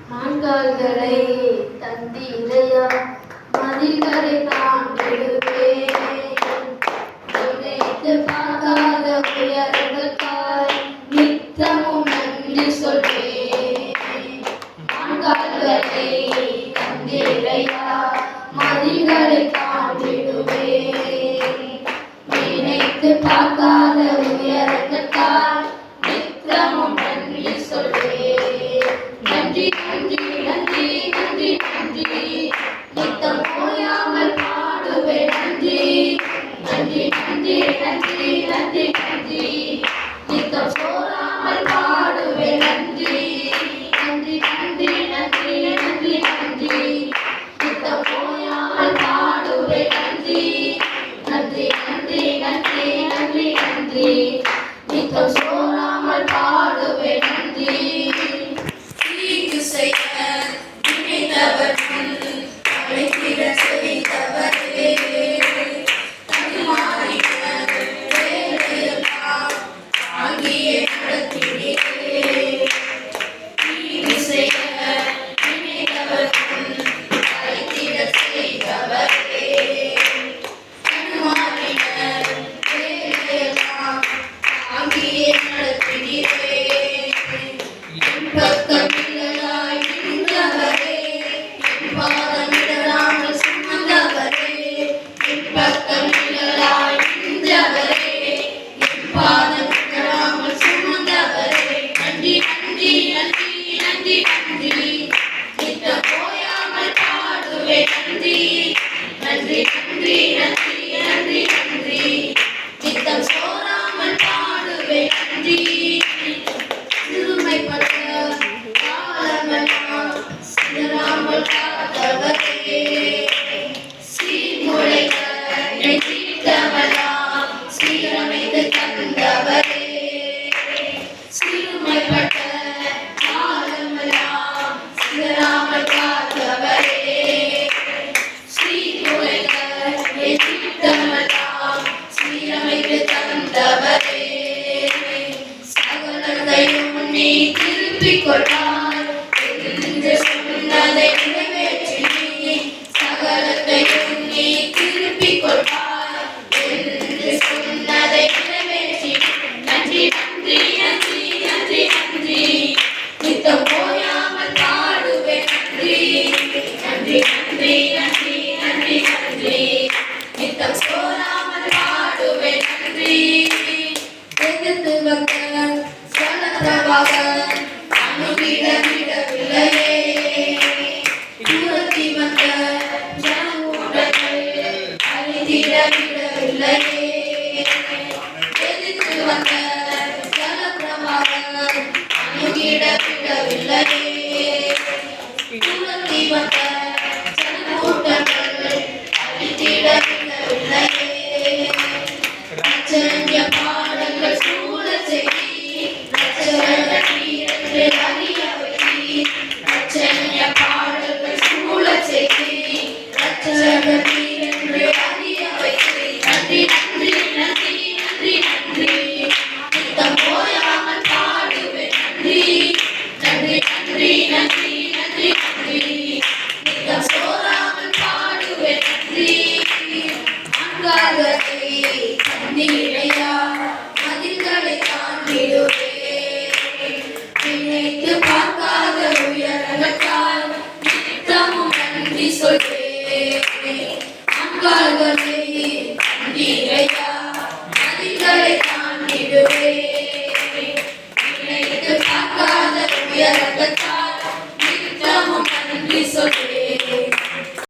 மான்கால்களை தந்தீரையா மதில்களை தாண்டிடுவேன். நினைத்து பார்க்காத உயரங்களுக்காய் நித்தமும் நன்றி சொல்வேன். மான்கால்களை தந்தீரையா மதில்களை தாண்டிடுவேன். நினைத்து பார்க்காத உயரங்களுக்காய் நித்தமும் நன்றி சொல்வேன். நன்றி நன்றி நன்றி நன்றி நன்றி நித்தம் ஓயாமல் பாடுவேன். நன்றி நன்றி நன்றி நன்றி நன்றி நன்றி நித்தம் சோறாமல் பாடுவேன். நன்றி நன்றி நன்றி நன்றி நன்றி நன்றி நித்தம் ஓயாமல் பாடுவேன். நன்றி நன்றி நன்றி நன்றி நன்றி நன்றி நித்தம் சோறாமல் பாடுவேன். நன்றி நன்றி நன்றி நன்றி நன்றி நன்றி நித்தம் சோறாமல் பாடுவேன். நன்றி சிறுமைப்பட்ட காலமெல்லாம் சிதறாமல் காத்தவரே, சீர்குலைக்க தீர்த்தமெல்லாம் சீரமைத்து தந்தவரே, சிறுமைப்பட்ட காலமெல்லாம் சிதறாமல் காத்தவரே, சீரமைத்து தந்தவரே, சகலத்தையும் நீ திருப்பிக் கொண்டாய் என்று சொன்னதை நிறைவேற்றி, சகலத்தையும் நீ திருப்பிக் கொண்டாய் என்று சொன்னதை நிறைவேற்றி. நன்றி நன்றி நன்றி நன்றி நன்றி நித்தம் ஓயாமல் பாடுவேன். நன்றி நன்றி நன்றி நன்றி நன்றி நன்றி நித்தம் சோறாமல் பாடுவேன். நன்றி எதிர்த்து வந்த சலப்பிரபாகர் அணுகிட விடவில்லையே, தூரத்தி வந்த ஜனக்கூட்டங்கள் அழித்திட விடவில்லையே, எதிர்த்து வந்த சலப்பிரபாகர் அணுகிட விடவில்லையே, தூரத்தி வந்த ஜனக்கூட்டங்கள் அழித்திட விடவில்லையே. ரட்சண்ய பாடங்கள் சூழ செய்தி ரட்சகர் நீரென்று அறிய வைத்தி, ரட்சண்ய பாடல்கள் சூழ செய்தி ரட்சகர் நீரென்று அறிய வைத்தி. நன்றி நன்றி நன்றி நன்றி நன்றி நித்தம் ஓயாமல் பாடுவேன். நன்றி நன்றி நன்றி நன்றி நன்றி நன்றி நித்தம் சோறாமல் பாடுவேன். நன்றி மான்கால்களை தந்தீரையா மதில்களை தாண்டிடுவேன். நினைத்து பார்க்காத உயரங்களுக்காய் நித்தமும் நன்றி சொல்வேன். மான்கால்களை தந்தீரையா மதில்களை தாண்டிடுவேன். நினைத்து பார்க்காத உயர